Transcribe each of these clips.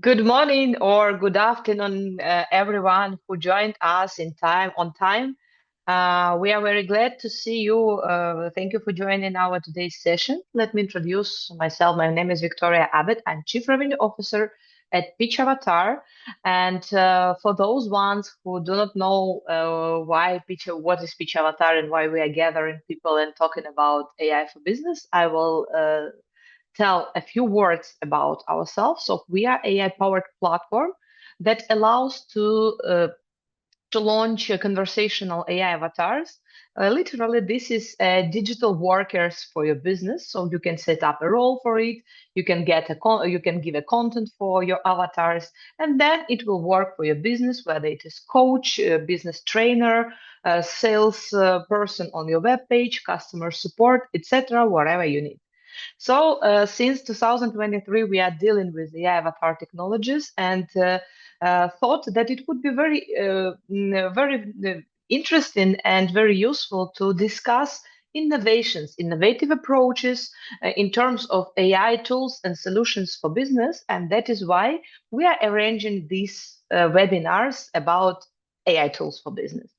Good morning or good afternoon, everyone who joined us in time on time. We are very glad to see you. Thank you for joining our today's session. Let me introduce myself. My name is Victoria Abbott. I'm Chief Revenue Officer at Pitch Avatar. And for those ones who do not know what is Pitch Avatar and why we are gathering people and talking about AI for business, I will tell a few words about ourselves. So we are AI-powered platform that allows to launch conversational AI avatars. Literally, this is digital workers for your business. So you can set up a role for it. You can you can give a content for your avatars, and then it will work for your business, whether it is coach, business trainer, sales person on your web page, customer support, etc., whatever you need. So since 2023, we are dealing with the avatar technologies and thought that it would be very interesting and very useful to discuss innovative approaches in terms of AI tools and solutions for business. And that is why we are arranging these webinars about AI tools for business.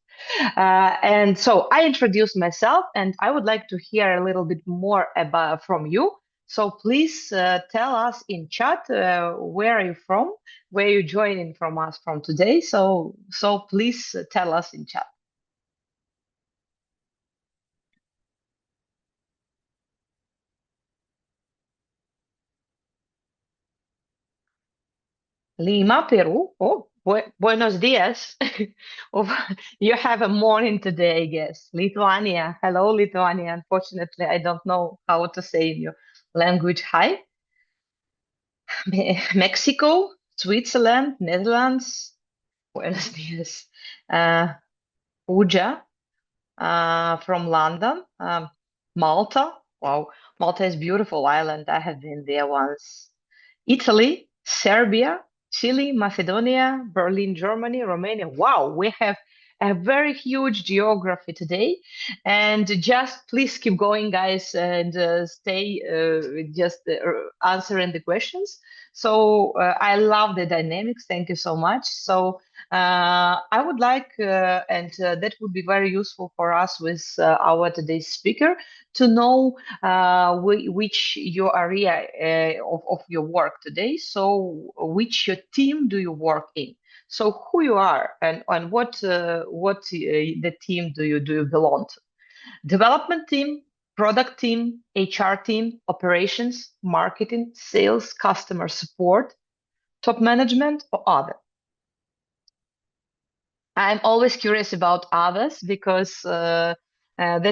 And so I introduced myself, and I would like to hear a little bit more about from you. So please tell us in chat where are you from, where you joining from us from today. So please tell us in chat. Lima, Peru. Oh, buenos días. Oh, you have a morning today, I guess. Lithuania. Hello, Lithuania. Unfortunately, I don't know how to say in your language. Hi. Mexico, Switzerland, Netherlands, Buenos Dias, uh, Uja from London, Malta. Wow, Malta is beautiful island. I have been there once. Italy, Serbia, Chile, Macedonia, Berlin, Germany, Romania. Wow, we have a very huge geography today. And just please keep going, guys, and stay just answering the questions. So I love the dynamics. Thank you so much. So I would like, and that would be very useful for us with our today's speaker to know which your area of your work today. So, which your team do you work in? So, who you are and what the team do you belong to? Development team, product team, HR team, operations, marketing, sales, customer support, top management, or other. I'm always curious about others because that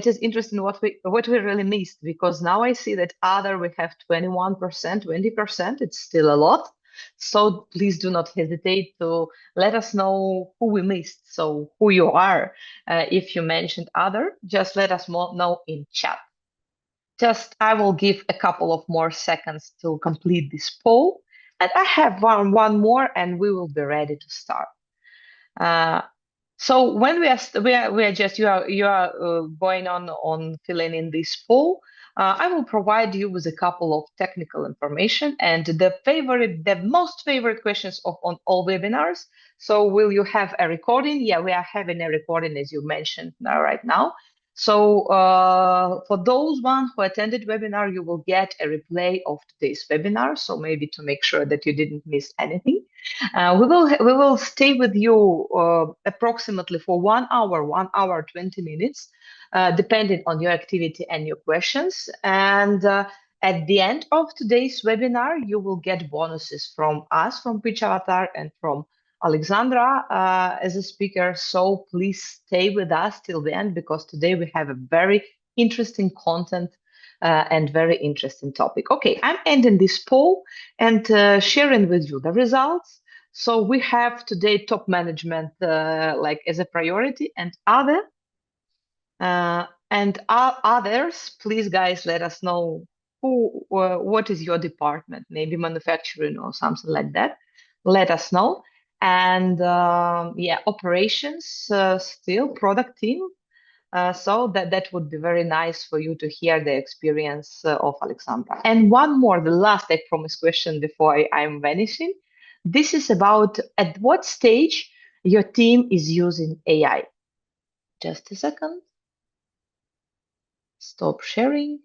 is interesting what we really missed because now I see that other we have 21%, 20%. It's still a lot. So please do not hesitate to let us know who we missed. So who you are. If you mentioned other, just let us know in chat. Just I will give a couple of more seconds to complete this poll. And I have one more and we will be ready to start. Uh, so when we are just you are going on filling in this poll, I will provide you with a couple of technical information and the most favorite questions of on all webinars. So will you have a recording? Yeah, we are having a recording as you mentioned right now. So for those one who attended webinar, you will get a replay of today's webinar. So maybe to make sure that you didn't miss anything. We will stay with you approximately for 1 hour, 20 minutes, depending on your activity and your questions. And at the end of today's webinar, you will get bonuses from us, from Pitch Avatar, and from Alexandra as a speaker. So please stay with us till the end because today we have a very interesting content and very interesting topic. Okay, I'm ending this poll and sharing with you the results. So we have today top management like as a priority and other. And others, please guys, let us know what is your department, maybe manufacturing or something like that. Let us know. And yeah, operations, still product team. So that would be very nice for you to hear the experience of Alexandra. And one more, the last I promise question before I'm vanishing. This is about at what stage your team is using AI. Just a second. Stop sharing.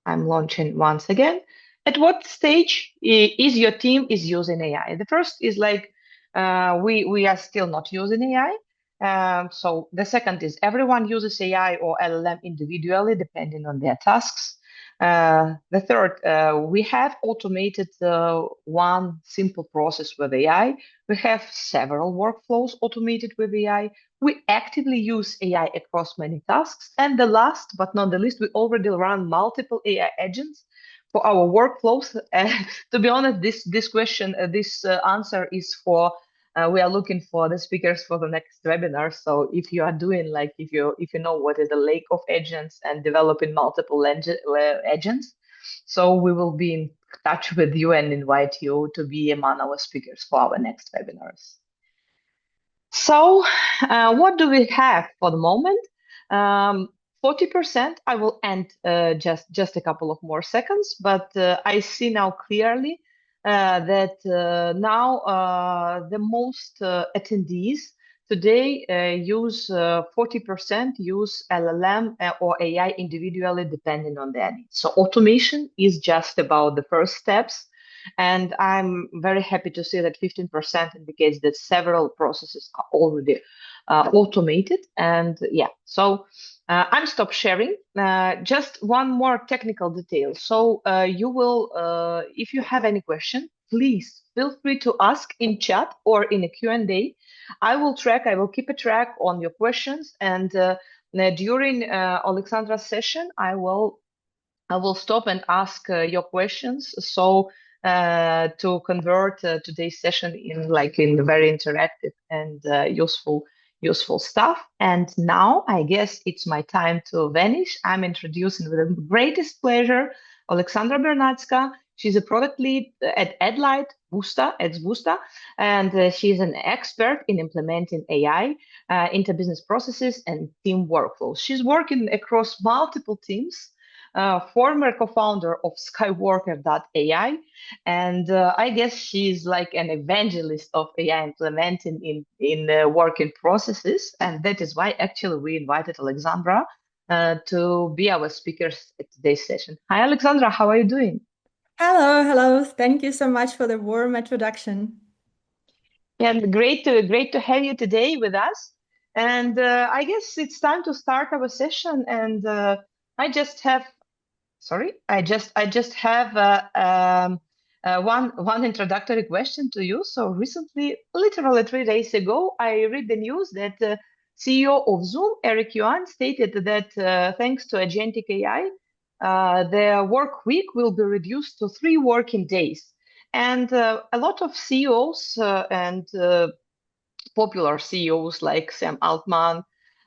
I'm launching once again. At what stage is your team is using AI? The first is like we are still not using AI. So the second is everyone uses AI or LLM individually, depending on their tasks. The third, we have automated one simple process with AI. We have several workflows automated with AI. We actively use AI across many tasks. And the last but not the least, we already run multiple AI agents for our workflows. To be honest, this question, this answer is for we are looking for the speakers for the next webinar. So if you are doing like if you know what is the lake of agents and developing multiple agents, so we will be in touch with you and invite you to be among our speakers for our next webinars. So, what do we have for the moment? 40%. I will end just a couple of more seconds, but I see now clearly that now the most attendees today use 40% use LLM or AI individually, depending on their needs. So automation is just about the first steps. And I'm very happy to see that 15% indicates that several processes are already automated. And yeah, so I'm stop sharing. Just one more technical detail. So you will, if you have any question, please feel free to ask in chat or in a Q&A. I will keep a track on your questions. And during Alexandra's session, I will stop and ask your questions. So to convert today's session in very interactive and useful stuff. And now I guess it's my time to vanish. I'm introducing with the greatest pleasure Alexandra Bernatska. She's a product lead at Adlight Busta, and she's an expert in implementing AI into business processes and team workflows. She's working across multiple teams, former co-founder of Skywalker.ai, and I guess she's like an evangelist of AI implementing in working processes, and that is why actually we invited Alexandra to be our speakers at today's session. Hi, Alexandra, how are you doing? Hello, hello. Thank you so much for the warm introduction. And great to have you today with us. And I guess it's time to start our session. And I just have Sorry, I just have one introductory question to you. So recently, literally 3 days ago, I read the news that CEO of Zoom, Eric Yuan, stated that thanks to agentic AI, their work week will be reduced to 3 working days. And a lot of CEOs and popular CEOs like Sam Altman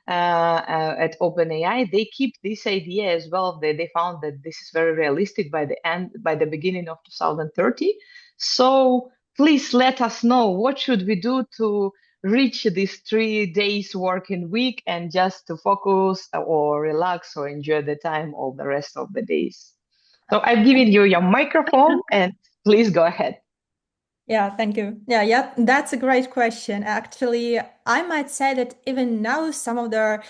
at OpenAI, they keep this idea as well. They found that this is very realistic by the beginning of 2030. So please let us know what should we do to reach this 3 days working week and just to focus or relax or enjoy the time all the rest of the days. So I've given you your microphone and please go ahead. Yeah, thank you. Yeah, that's a great question. Actually, I might say that even now, some of the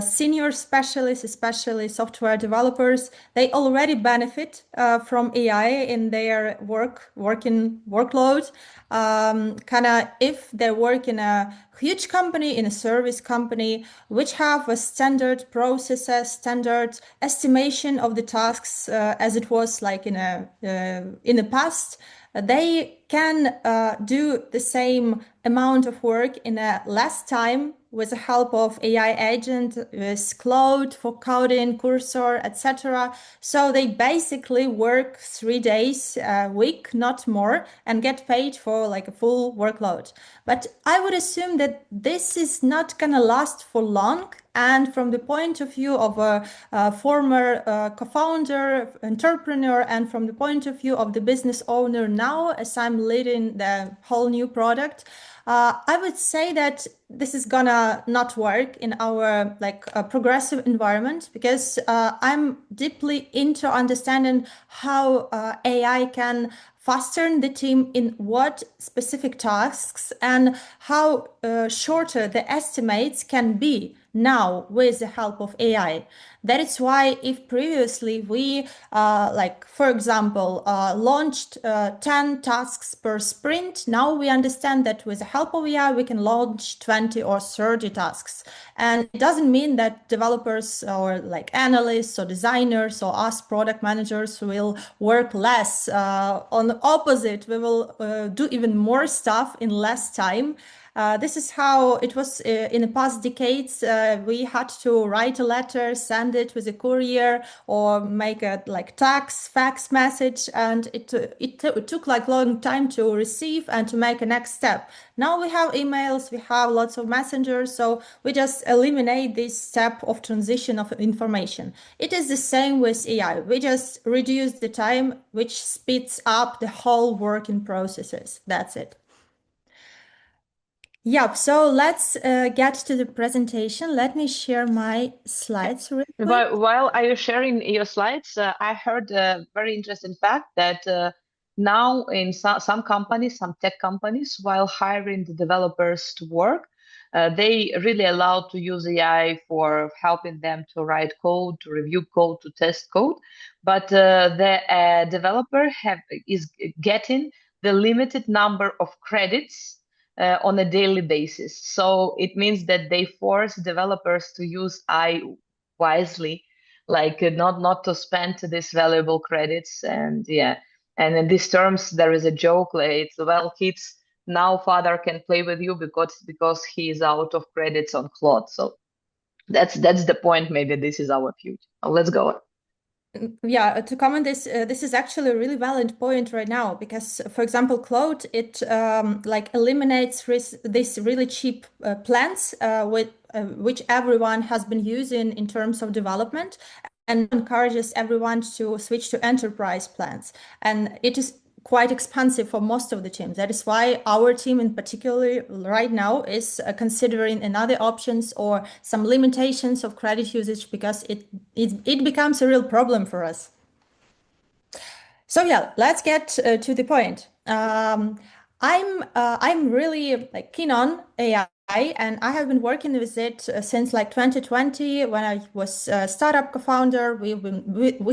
senior specialists, especially software developers, they already benefit from AI in their working workload. Kind of if they work in a huge company, in a service company, which have a standard processes, standard estimation of the tasks as it was like in the past. They can do the same amount of work in a less time with the help of AI agent, with Claude for coding, Cursor, etc. So they basically work 3 days a week, not more, and get paid for like a full workload. But I would assume that this is not gonna last for long. and from the point of view of a former co-founder, entrepreneur, and from the point of view of the business owner now, as I'm leading the whole new product, I would say that this is gonna not work in our like progressive environment because I'm deeply into understanding how AI can fasten the team in what specific tasks and how shorter the estimates can be now with the help of AI. That is why if previously we, like for example, launched 10 tasks per sprint, now we understand that with the help of AI, we can launch 20 or 30 tasks. And it doesn't mean that developers or like analysts or designers or us product managers will work less. On the opposite, we will do even more stuff in less time. This is how it was in the past decades. We had to write a letter, send it with a courier, or make a like fax message, and it took like long time to receive and to make a next step. Now we have emails, we have lots of messengers, so we just eliminate this step of transition of information. It is the same with AI. We just reduce the time, which speeds up the whole working processes. That's it. Yep, so let's get to the presentation. Let me share my slides real quick. While are you sharing your slides, I heard a very interesting fact that now in some companies, some tech companies, while hiring the developers to work, they really allow to use AI for helping them to write code, to review code, to test code. But the developer is getting the limited number of credits on a daily basis. So it means that they force developers to use AI wisely, like not to spend these valuable credits. And yeah, and in these terms, there is a joke like, it's, well, kids, now father can play with you because he is out of credits on Claude. So that's the point. Maybe this is our future. Let's go. Yeah, to comment this, this is actually a really valid point right now because, for example, Claude, it like eliminates these really cheap plans with which everyone has been using in terms of development and encourages everyone to switch to enterprise plans. And it is quite expensive for most of the teams. That is why our team in particular right now is considering another options or some limitations of credit usage because it becomes a real problem for us. So yeah, let's get to the point. I'm really like keen on AI, and I have been working with it since like 2020 when I was a startup co-founder. We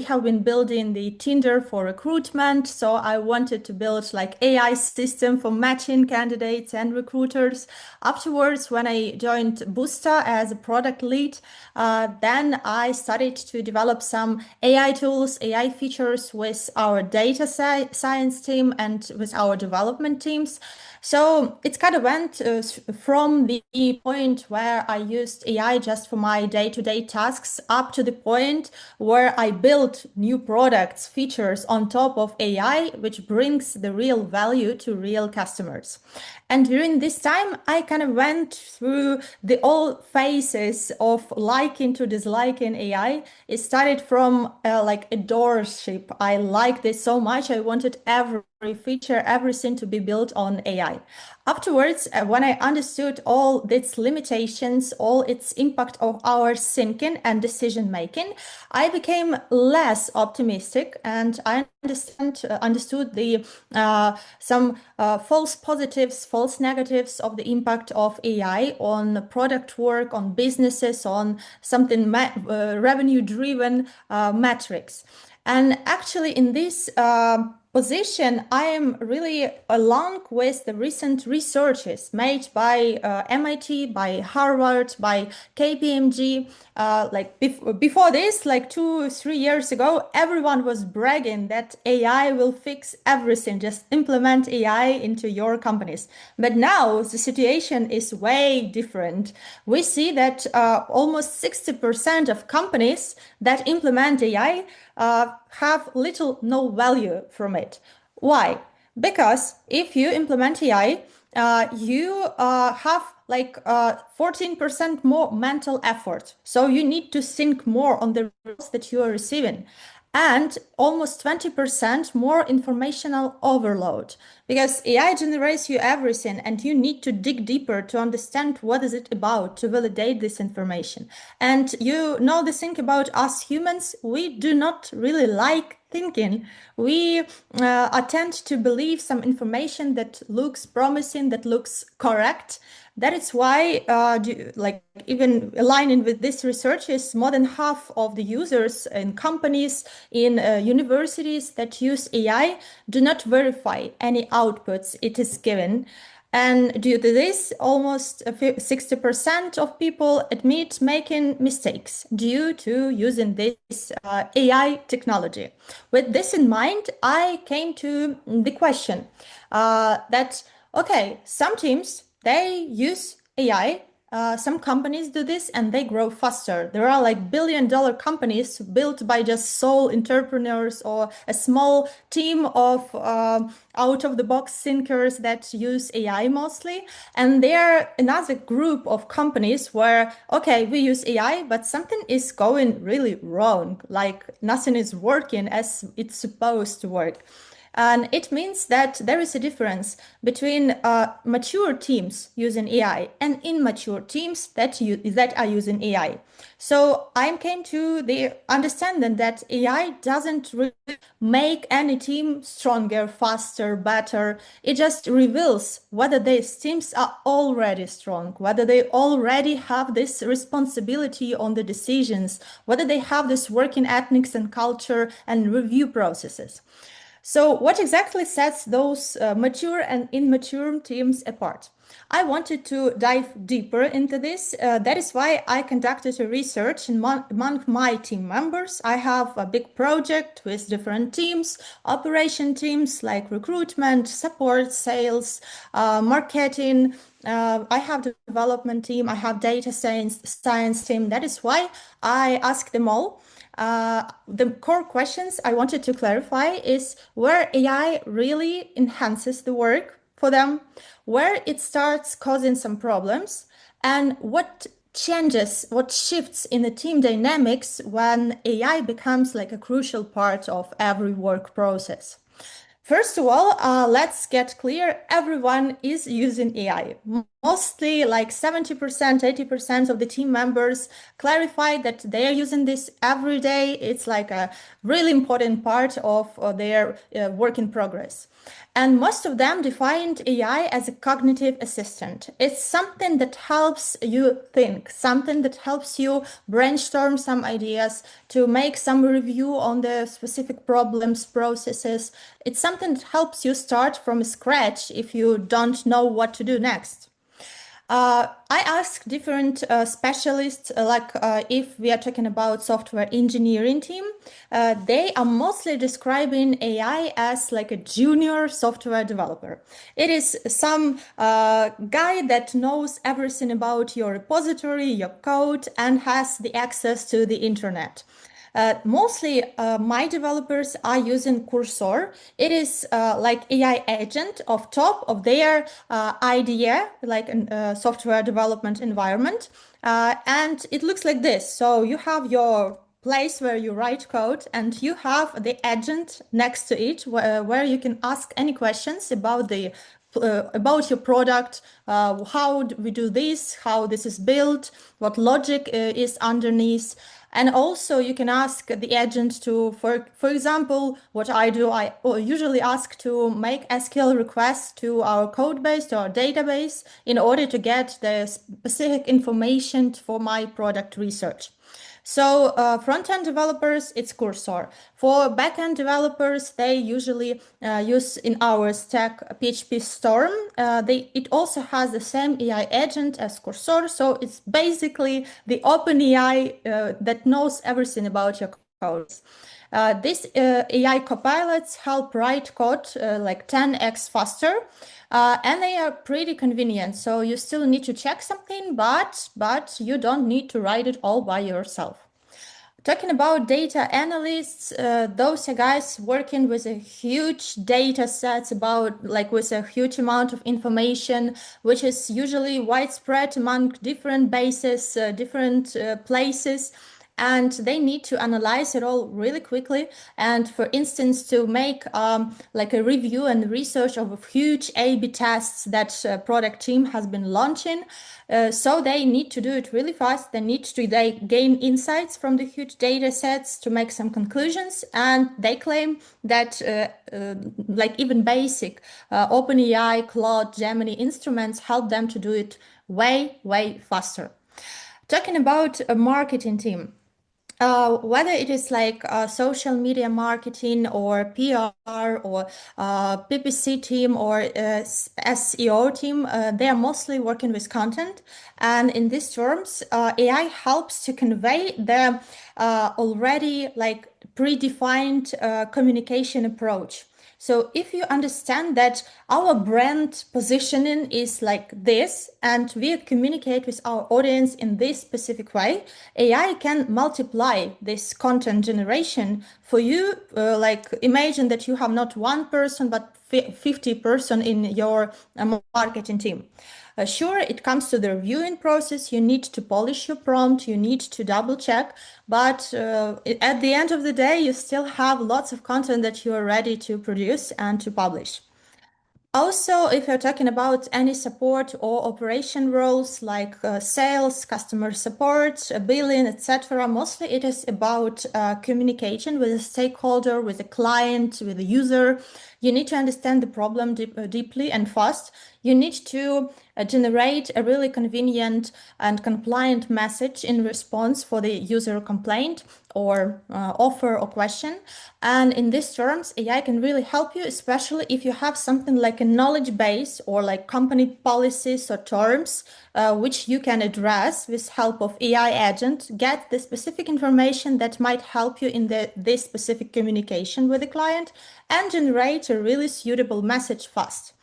have been building the Tinder for recruitment, so I wanted to build like AI system for matching candidates and recruiters. Afterwards, when I joined Boosta as a product lead, then I started to develop some AI tools, AI features with our data science team and with our development teams. So it kind of went from the point where I used AI just for my day-to-day tasks up to the point where I built new products, features on top of AI, which brings the real value to real customers. And during this time, I kind of went through the all phases of liking to disliking AI. It started from like adoreship. I liked it so much. I wanted every feature, everything to be built on AI. Afterwards, when I understood all its limitations, all its impact of our thinking and decision making, I became less optimistic and I understood the some false positives, false negatives of the impact of AI on product work, on businesses, on something revenue-driven metrics. And actually, in this position, I am really along with the recent researches made by MIT, by Harvard, by KPMG. Before this, like 2 3 years ago, everyone was bragging that AI will fix everything. Just implement AI into your companies. But now the situation is way different. We see that almost 60% of companies that implement AI have little no value from it. Why? Because if you implement AI, you have like 14% more mental effort. So you need to think more on the results that you are receiving. And almost 20% more informational overload because AI generates you everything and you need to dig deeper to understand what is it about to validate this information. And you know the thing about us humans, we do not really like thinking. We tend to believe some information that looks promising, that looks correct. That is why, like even aligning with this research, is more than half of the users in companies, in universities that use AI do not verify any outputs it is given. And due to this, almost 60% of people admit making mistakes due to using this AI technology. With this in mind, I came to the question that, okay, some teams, they use AI. Some companies do this and they grow faster. There are like billion-dollar companies built by just sole entrepreneurs or a small team of out-of-the-box thinkers that use AI mostly. And there are another group of companies where, okay, we use AI, but something is going really wrong. Like nothing is working as it's supposed to work. And it means that there is a difference between mature teams using AI and immature teams that are using AI. So I came to the understanding that AI doesn't really make any team stronger, faster, better. It just reveals whether these teams are already strong, whether they already have this responsibility on the decisions, whether they have this working ethics and culture and review processes. So, what exactly sets those mature and immature teams apart? I wanted to dive deeper into this. That is why I conducted a research among my team members. I have a big project with different teams, operation teams like recruitment, support, sales, marketing. I have development team. I have data science team. That is why I asked them all the core questions I wanted to clarify is where AI really enhances the work for them, where it starts causing some problems, and what changes, what shifts in the team dynamics when AI becomes like a crucial part of every work process. First of all, let's get clear. Everyone is using AI. Mostly like 70%, 80% of the team members clarify that they are using this every day. It's like a really important part of their work in progress. And most of them defined AI as a cognitive assistant. It's something that helps you think, something that helps you brainstorm some ideas, to make some review on the specific problems, processes. It's something that helps you start from scratch if you don't know what to do next. I asked different specialists, if we are talking about software engineering team, they are mostly describing AI as like a junior software developer. It is some guy that knows everything about your repository, your code, and has the access to the internet. Mostly, my developers are using Cursor. It is like AI agent of top of their IDE, like a software development environment. And it looks like this. So you have your place where you write code and you have the agent next to it where you can ask any questions about your product, how we do this, how this is built, what logic is underneath. And also you can ask the agent to, for example, what I do, I usually ask to make SQL requests to our code base, to our database, in order to get the specific information for my product research. So front-end developers, it's Cursor. For back-end developers, they usually use in our stack PHP Storm. It also has the same AI agent as Cursor, so it's basically the open AI that knows everything about your code. These AI copilots help write code like 10x faster, and they are pretty convenient. So you still need to check something, but you don't need to write it all by yourself. Talking about data analysts, those are guys working with a huge data sets about like with a huge amount of information, which is usually widespread among different bases, different places. And they need to analyze it all really quickly. And for instance, to make like a review and research of huge A/B tests that product team has been launching. So they need to do it really fast. They gain insights from the huge data sets to make some conclusions. And they claim that like even basic OpenAI, Claude, Gemini instruments help them to do it way faster. Talking about a marketing team, whether it is like social media marketing or PR or PPC team or SEO team, they are mostly working with content. And in these terms, AI helps to convey the already like predefined communication approach. So if you understand that our brand positioning is like this, and we communicate with our audience in this specific way, AI can multiply this content generation for you. Like imagine that you have not one person, but 50 person in your marketing team. Sure, it comes to the reviewing process. You need to polish your prompt, you need to double check, but at the end of the day, you still have lots of content that you are ready to produce and to publish. Also, if you're talking about any support or operation roles like sales, customer support, billing, etc., mostly it is about communication with a stakeholder, with a client, with a user. You need to understand the problem deeply and fast. You need to generate a really convenient and compliant message in response for the user complaint or offer or question. And in these terms, AI can really help you, especially if you have something like a knowledge base or like company policies or terms, which you can address with help of AI agent, get the specific information that might help you in this specific communication with the client and generate a really suitable message fast.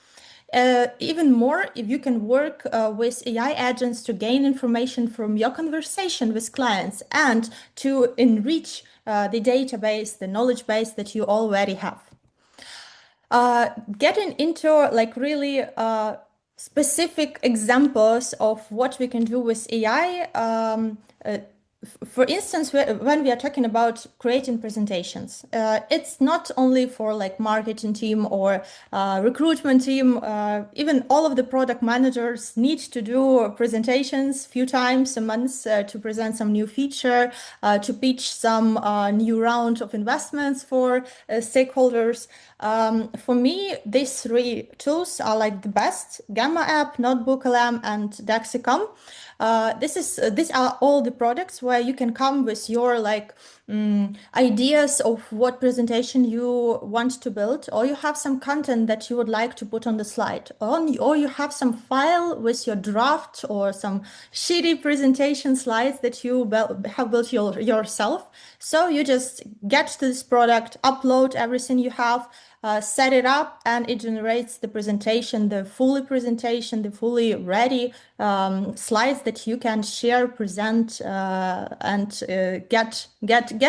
Even more, if you can work with AI agents to gain information from your conversation with clients and to enrich the database, the knowledge base that you already have. Getting into like really specific examples of what we can do with AI. For instance, when we are talking about creating presentations, it's not only for like marketing team or recruitment team. Even all of the product managers need to do presentations few times a month to present some new feature, to pitch some new round of investments for stakeholders. For me, these three tools are like the best: Gamma app, Notebook LM, and Dexicom. These are all the products where you can come with your like ideas of what presentation you want to build, or you have some content that you would like to put on the slide, or you have some file with your draft or some shitty presentation slides that you have built yourself. So you just get to this product, upload everything you have, set it up, and it generates the presentation, the fully ready slides that you can share, present, and get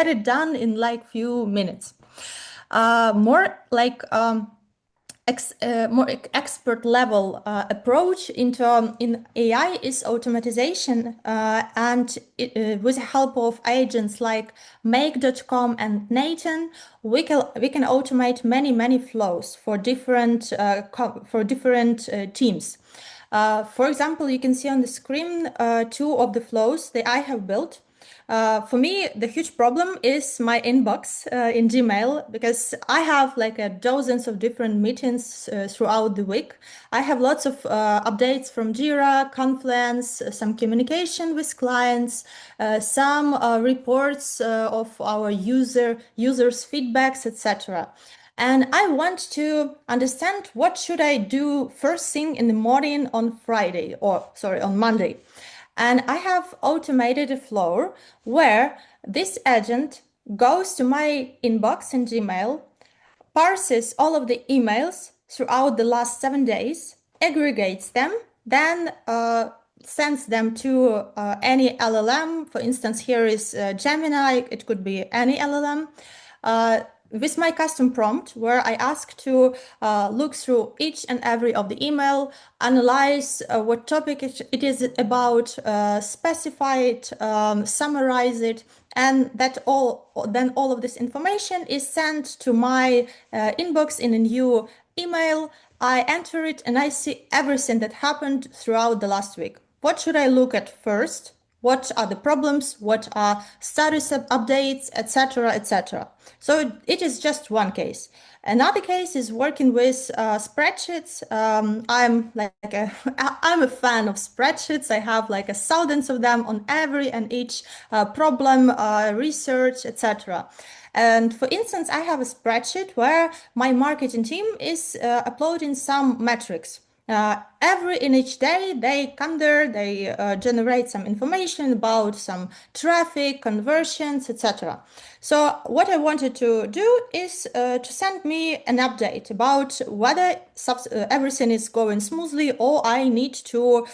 it done in like few minutes. More like more expert level approach in AI is automatization, and with the help of agents like make.com and Nathan, we can automate many flows for different teams. For example, you can see on the screen two of the flows that I have built. For me, the huge problem is my inbox in Gmail, because I have like dozens of different meetings throughout the week. I have lots of updates from Jira, Confluence, some communication with clients, some reports of our users' feedbacks, etc. And I want to understand what should I do first thing in the morning on Friday, or sorry, on Monday. And I have automated a flow where this agent goes to my inbox in Gmail, parses all of the emails throughout the last 7 days, aggregates them, then sends them to any LLM. For instance, here is Gemini. It could be any LLM. With my custom prompt, where I ask to look through each and every of the email, analyze what topic it is about, specify it, summarize it, and then all of this information is sent to my inbox in a new email. I enter it and I see everything that happened throughout the last week. What should I look at first? What are the problems? What are status updates, etc., etc. So it is just one case. Another case is working with spreadsheets. I'm a fan of spreadsheets. I have like thousands of them on every and each problem, research, etc. And for instance, I have a spreadsheet where my marketing team is uploading some metrics. Every in each day, they come there, they generate some information about some traffic, conversions, etc. So what I wanted to do is to send me an update about whether everything is going smoothly, or I need to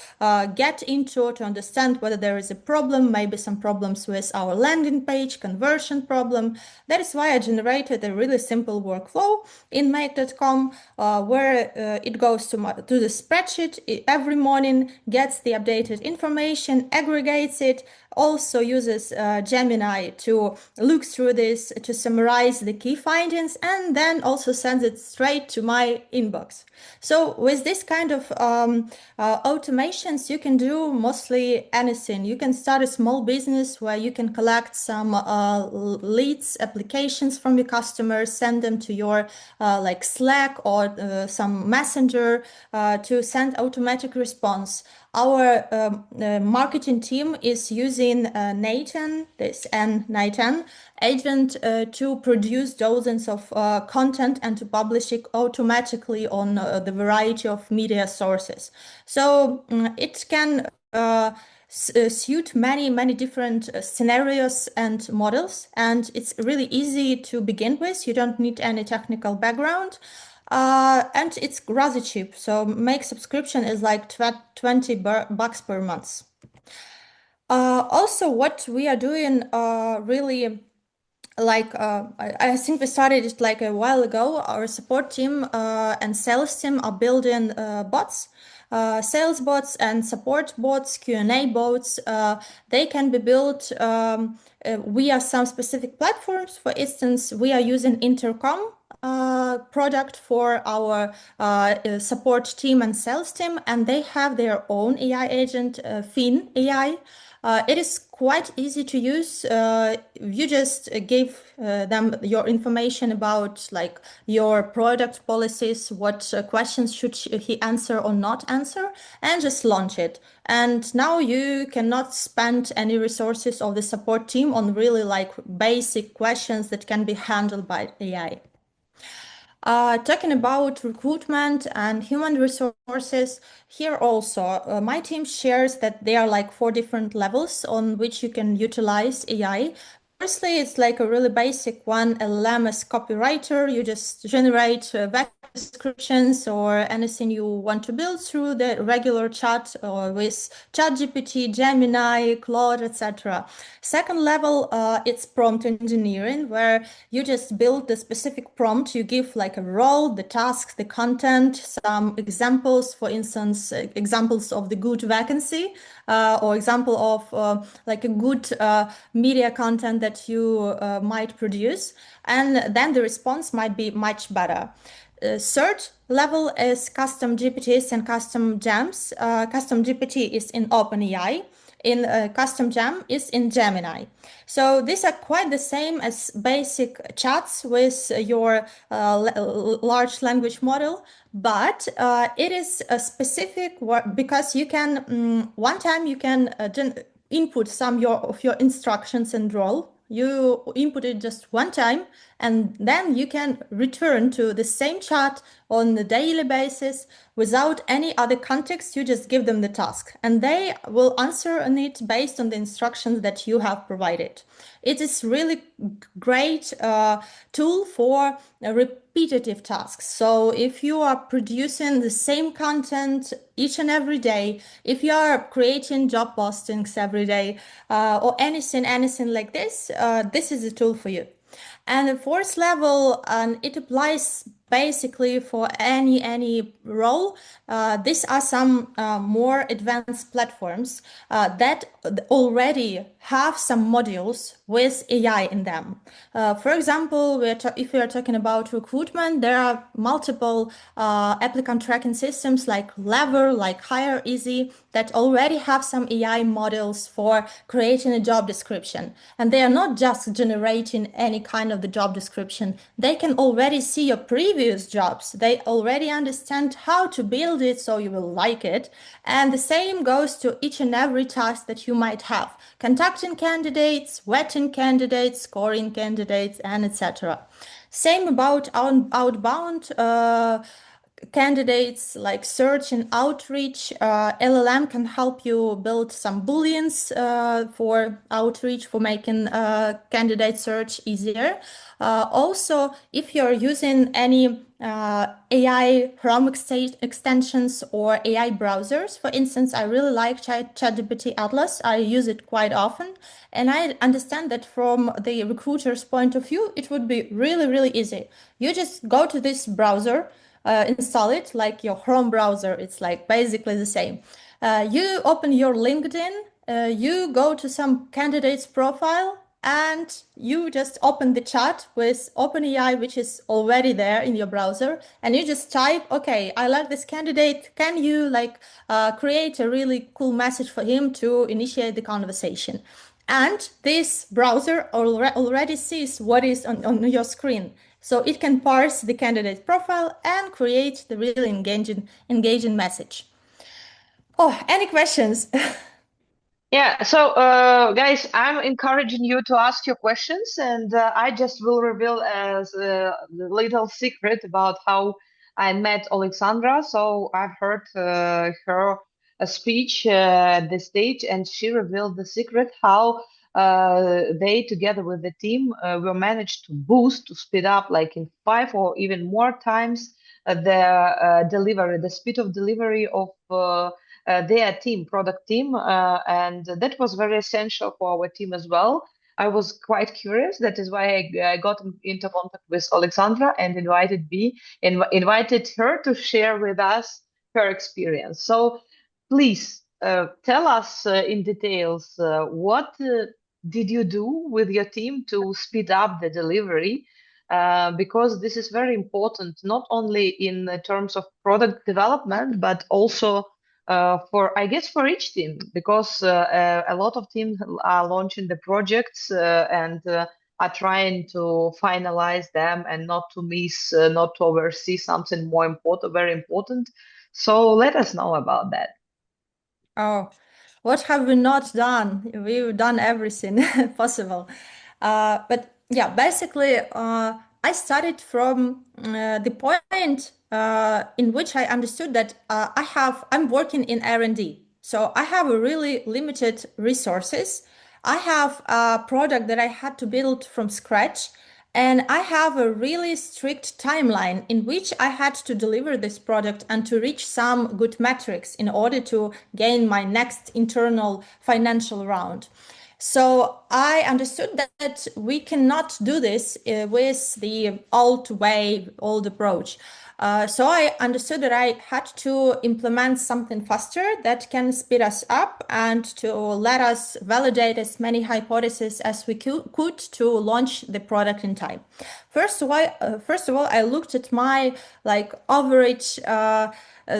get into to understand whether there is a problem, maybe some problems with our landing page, conversion problem. That is why I generated a really simple workflow in make.com where it goes to the spreadsheet every morning, gets the updated information, aggregates it, also uses Gemini to look through this, to summarize the key findings, and then also sends it straight to my inbox. So with this kind of automations, you can do mostly anything. You can start a small business where you can collect some leads, applications from your customers, send them to your like Slack or some messenger to send automatic response. Our marketing team is using Nathan, this Nathan agent to produce dozens of content and to publish it automatically on the variety of media sources. So it can suit many different scenarios and models, and it's really easy to begin with. You don't need any technical background. And it's rather cheap. So make subscription is like $20 per month. Also, what we are doing really like I think we started it like a while ago. Our support team and sales team are building bots, sales bots and support bots, Q&A bots. They can be built via some specific platforms. For instance, we are using Intercom product for our support team and sales team, and they have their own AI agent, Fin AI. It is quite easy to use. You just give them your information about like your product policies, what questions should he answer or not answer, and just launch it. And now you cannot spend any resources of the support team on really like basic questions that can be handled by AI. Talking about recruitment and human resources, here also, my team shares that there are like 4 different levels on which you can utilize AI. Firstly, it's like a really basic one, LLM as copywriter. You just generate descriptions or anything you want to build through the regular chat or with ChatGPT, Gemini, Claude, etc. Second level, it's prompt engineering, where you just build the specific prompt. You give like a role, the task, the content, some examples, for instance, examples of the good vacancy or example of like a good media content that you might produce. And then the response might be much better. Third level is custom GPTs and custom gems. Custom GPT is in OpenAI. In custom gem is in Gemini. So these are quite the same as basic chats with your large language model, but it is a specific because you can one time you can input some of your instructions and role. You input it just one time, and then you can return to the same chat on a daily basis without any other context. You just give them the task, and they will answer on it based on the instructions that you have provided. It is really great tool for repetitive tasks. So if you are producing the same content each and every day, if you are creating job postings every day, or anything like this, this is a tool for you. And the fourth level, and it applies basically for any role. These are some more advanced platforms that already have some modules with AI in them. For example, if we are talking about recruitment, there are multiple applicant tracking systems like Lever, like Hire Easy, that already have some AI models for creating a job description. And they are not just generating any kind of the job description. They can already see your previous jobs. They already understand how to build it so you will like it. And the same goes to each and every task that you might have. Contacting candidates, vetting candidates, scoring candidates, and etc. Same about outbound candidates, like search and outreach. LLM can help you build some booleans for outreach, for making candidate search easier. Also, if you're using any AI Chrome extensions or AI browsers, for instance, I really like ChatGPT Atlas. I use it quite often, and I understand that from the recruiter's point of view, it would be really easy. You just go to this browser, install it like your Chrome browser. It's like basically the same. You open your LinkedIn, you go to some candidate's profile, and you just open the chat with OpenAI, which is already there in your browser, and you just type, okay, I like this candidate. Can you create a really cool message for him to initiate the conversation? And this browser already sees what is on your screen. So it can parse the candidate profile and create the really engaging message. Oh, any questions? Yeah, so guys, I'm encouraging you to ask your questions, and I just will reveal as a little secret about how I met Alexandra. So I've heard her speech at the stage, and she revealed the secret how they, together with the team, were managed to boost, to speed up, like in 5 or even more times, the delivery, the speed of delivery of. Their team, product team, and that was very essential for our team as well. I was quite curious. That is why I got into contact with Alexandra and invited her to share with us her experience. So please tell us in details what did you do with your team to speed up the delivery? Because this is very important, not only in the terms of product development, but also for I guess for each team, because a lot of teams are launching the projects and are trying to finalize them and not to miss, not to oversee something more important, very important. So let us know about that. Oh, what have we not done? We've done everything possible. But yeah, basically, I started from the point in which I understood that I'm working in R&D. So I have a really limited resources. I have a product that I had to build from scratch. And I have a really strict timeline in which I had to deliver this product and to reach some good metrics in order to gain my next internal financial round. So I understood that we cannot do this with the old way, old approach. So I understood that I had to implement something faster that can speed us up and to let us validate as many hypotheses as we could to launch the product in time. First of all, I looked at my average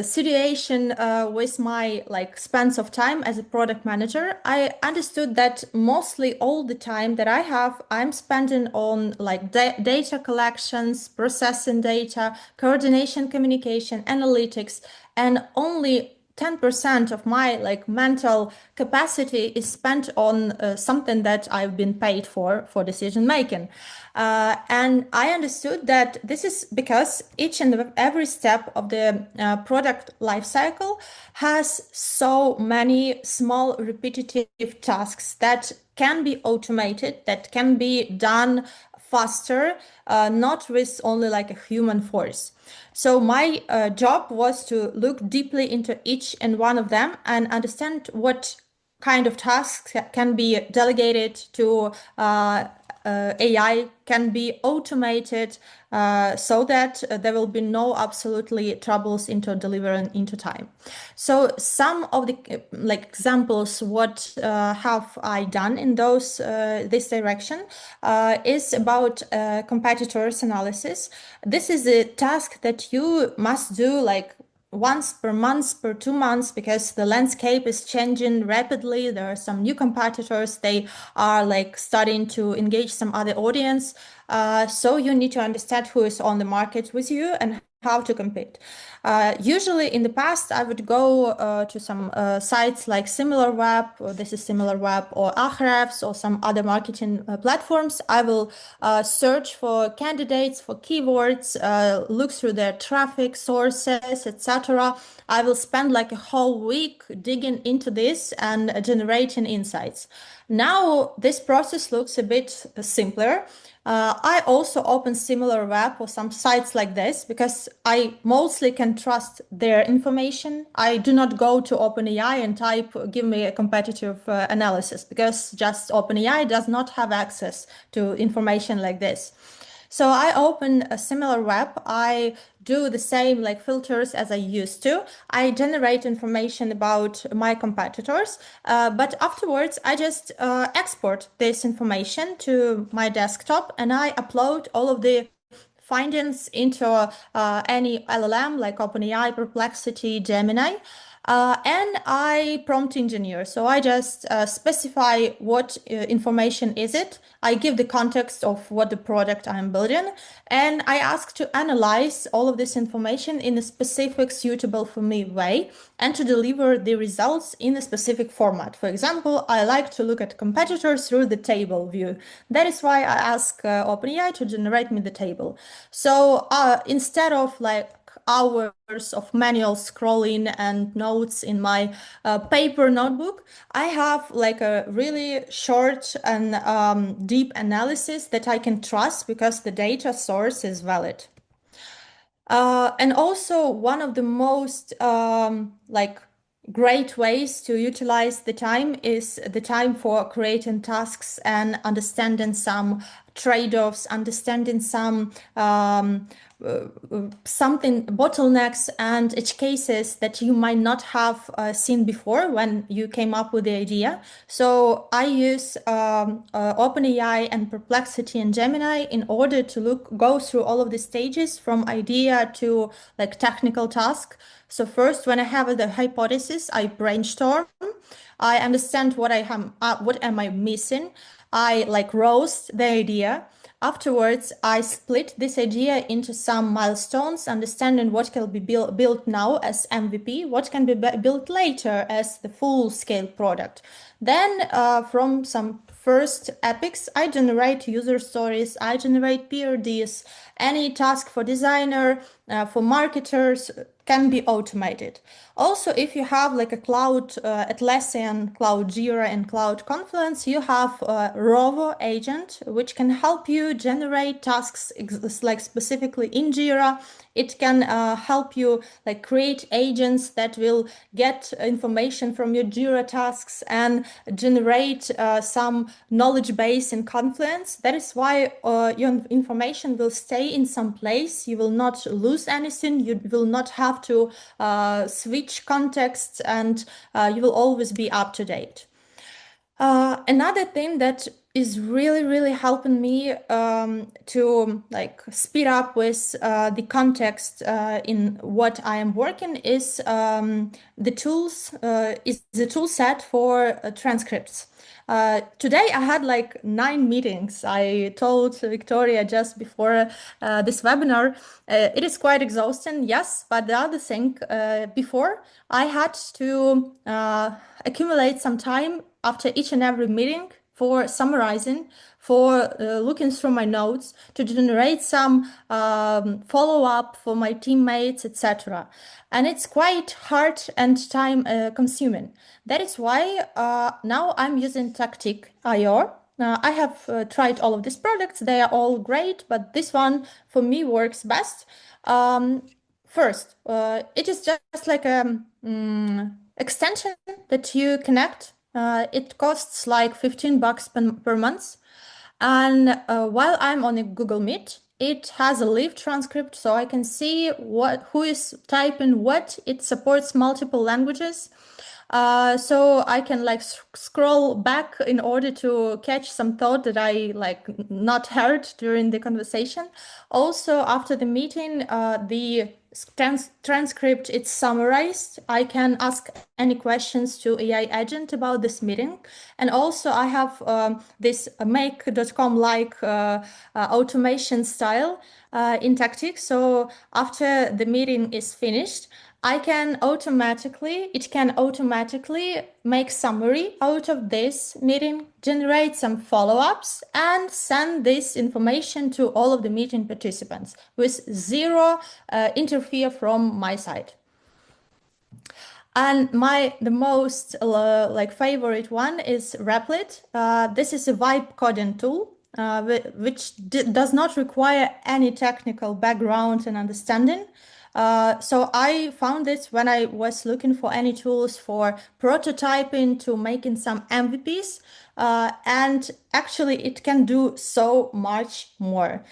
situation with my spans of time as a product manager. I understood that mostly all the time that I have, I'm spending on data collections, processing data, coordination, communication, analytics, and only 10% of my mental capacity is spent on something that I've been paid for decision making. And I understood that this is because each and every step of the product lifecycle has so many small repetitive tasks that can be automated, that can be done faster, not with only like a human force. So my job was to look deeply into each and one of them and understand what kind of tasks can be delegated to AI, can be automated, so that there will be no absolutely troubles into delivering into time. So some of the like examples what have I done in those this direction is about competitors analysis. This is a task that you must do like once per month, per 2 months, because the landscape is changing rapidly. There are some new competitors. They are like starting to engage some other audience. So you need to understand who is on the market with you and how to compete. Usually in the past, I would go to some sites like SimilarWeb, or this is SimilarWeb, or Ahrefs, or some other marketing platforms. I will search for candidates, for keywords, look through their traffic sources, etc. I will spend like a whole week digging into this and generating insights. Now this process looks a bit simpler. I also open SimilarWeb or some sites like this because I mostly can trust their information. I do not go to OpenAI and type, give me a competitive analysis, because just OpenAI does not have access to information like this. So I open a SimilarWeb. I do the same like filters as I used to. I generate information about my competitors, but afterwards I just export this information to my desktop and I upload all of the findings into any LLM like OpenAI, Perplexity, Gemini. And I prompt engineer. So I just specify what information is it. I give the context of what the product I'm building, and I ask to analyze all of this information in a specific, suitable for me way, and to deliver the results in a specific format. For example, I like to look at competitors through the table view. That is why I ask OpenAI to generate me the table. So instead of like hours of manual scrolling and notes in my paper notebook, I have like a really short and deep analysis that I can trust because the data source is valid. And also one of the most like great ways to utilize the time is the time for creating tasks and understanding some trade-offs, understanding some something bottlenecks and edge cases that you might not have seen before when you came up with the idea. So I use OpenAI and Perplexity and Gemini in order to go through all of the stages from idea to like technical task. So first, when I have the hypothesis, I brainstorm. I understand what am I missing. I like roast the idea. Afterwards, I split this idea into some milestones, understanding what can be built now as MVP, what can be built later as the full-scale product. Then, from some first epics, I generate user stories, I generate PRDs, any task for designer, for marketers can be automated. Also, if you have like a cloud Atlassian, Cloud Jira, and Cloud Confluence, you have a Rovo agent, which can help you generate tasks like specifically in Jira. It can help you like create agents that will get information from your Jira tasks and generate some knowledge base in Confluence. That is why your information will stay in some place. You will not lose anything. You will not have to switch contexts, and you will always be up to date. Another thing that is really, really helping me to like speed up with the context in what I am working is the tool set for transcripts. Today I had like 9 meetings. I told Victoria just before this webinar, it is quite exhausting, yes, but the other thing, before I had to accumulate some time after each and every meeting for summarizing, for looking through my notes, to generate some follow-up for my teammates, etc. And it's quite hard and time consuming. That is why now I'm using Tactic.io. I have tried all of these products. They are all great, but this one for me works best. Um, First, it is just like a extension that you connect. It costs like $15 per month. And while I'm on a Google Meet, it has a live transcript so I can see who is typing what. It supports multiple languages. So I can like scroll back in order to catch some thought that I like not heard during the conversation. Also, after the meeting, the transcript it's summarized. I can ask any questions to AI agent about this meeting. And also I have this make.com like automation style in tactics. So after the meeting is finished, it can automatically make summary out of this meeting, generate some follow-ups, and send this information to all of the meeting participants with zero interfere from my side. And the most like favorite one is Replit. This is a vibe coding tool which does not require any technical background and understanding. So I found this when I was looking for any tools for prototyping to making some MVPs, and actually it can do so much more.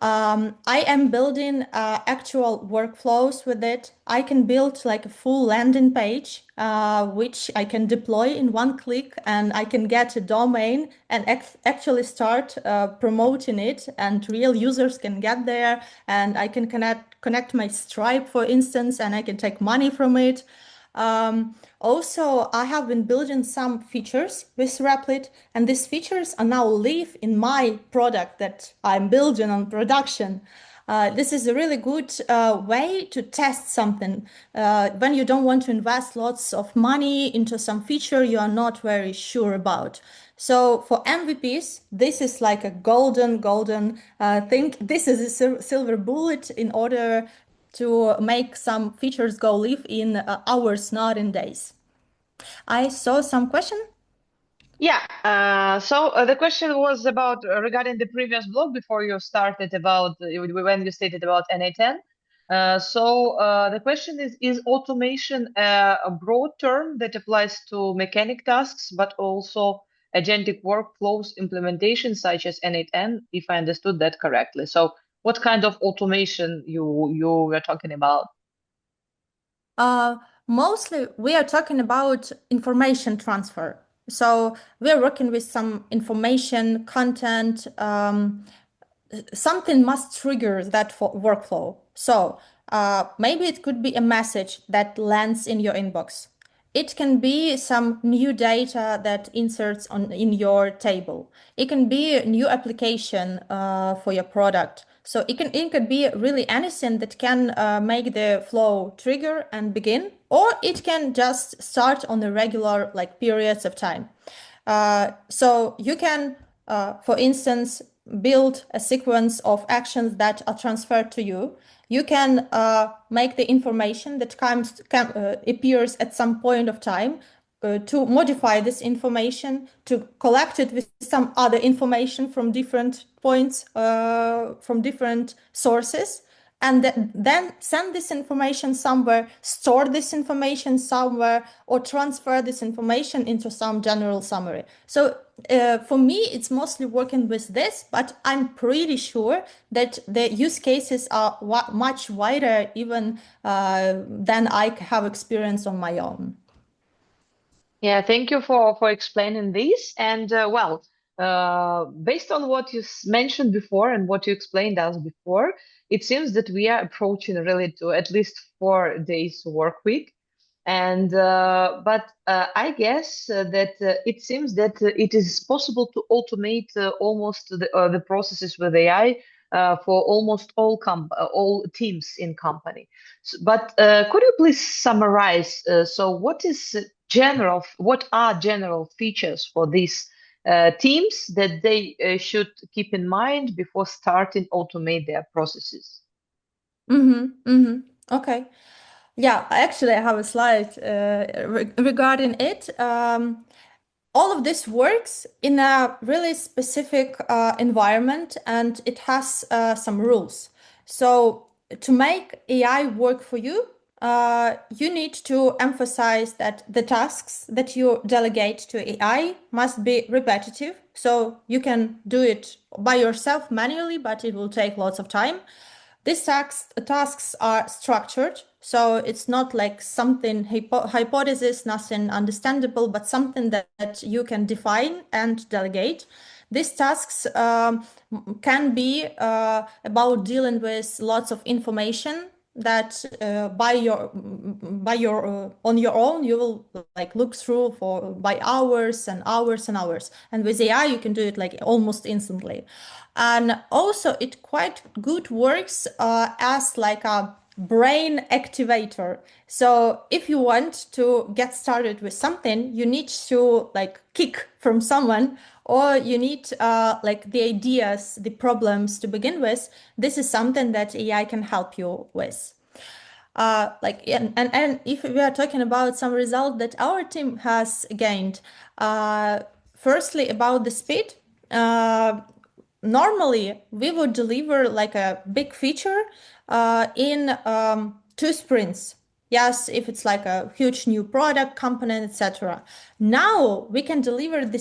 I am building actual workflows with it. I can build like a full landing page, which I can deploy in one click, and I can get a domain and actually start promoting it, and real users can get there, and I can connect my Stripe, for instance, and I can take money from it. Also, I have been building some features with Replit, and these features are now live in my product that I'm building on production. This is a really good way to test something when you don't want to invest lots of money into some feature you are not very sure about. So for MVPs, this is like a golden thing. This is a silver bullet in order to make some features go live in hours, not in days. I saw some question. Yeah, so the question was about regarding the previous blog before you started about when you stated about NA10. So the question is automation a broad term that applies to mechanic tasks, but also agentic workflows implementation such as NA10, if I understood that correctly. So what kind of automation you were talking about? Uh, Mostly we are talking about information transfer. So we are working with some information content. Something must trigger that workflow. So maybe it could be a message that lands in your inbox. It can be some new data that inserts in your table. It can be a new application for your product. So it could be really anything that can make the flow trigger and begin, or it can just start on a regular like periods of time. So you can, for instance, build a sequence of actions that are transferred to you. You can make the information that appears at some point of time to modify this information, to collect it with some other information from different points, from different sources, and then send this information somewhere, store this information somewhere, or transfer this information into some general summary. So for me, it's mostly working with this, but I'm pretty sure that the use cases are much wider even than I have experience on my own. Yeah, thank you for explaining this. And based on what you mentioned before and what you explained us before, it seems that we are approaching really to at least 4 days work week. And but I guess that it seems that it is possible to automate almost the processes with AI for almost all teams in company. But could you please summarize? So what are general features for these teams that they should keep in mind before starting automate their processes? Okay. Yeah, actually, I have a slide regarding it. all of this works in a really specific environment and it has some rules. So, to make AI work for you, you need to emphasize that the tasks that you delegate to AI must be repetitive. So, you can do it by yourself manually, but it will take lots of time. These tasks are structured, so it's not like something hypothesis, nothing understandable, but something that you can define and delegate. These tasks can be about dealing with lots of information that by your on your own you will like look through for by hours and hours and hours, and with AI you can do it like almost instantly. And also it quite good works as like a brain activator. So if you want to get started with something, you need to like kick from someone, or you need like the ideas, the problems to begin with. This is something that AI can help you with. And if we are talking about some result that our team has gained, uh, firstly about the speed. Normally we would deliver like a big feature in 2 sprints. Yes, if it's like a huge new product component, etc. Now we can deliver the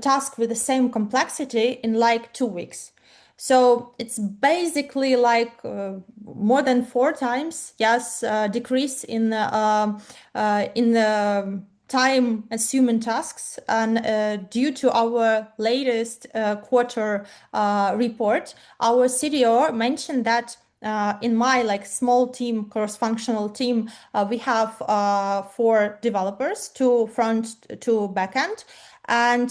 task with the same complexity in like 2 weeks. So it's basically like more than 4 times, yes, decrease in the time as human tasks. And due to our latest quarter report, our CDO mentioned that in my like small team, cross-functional team, we have 4 developers, 2 front, 2 backend. And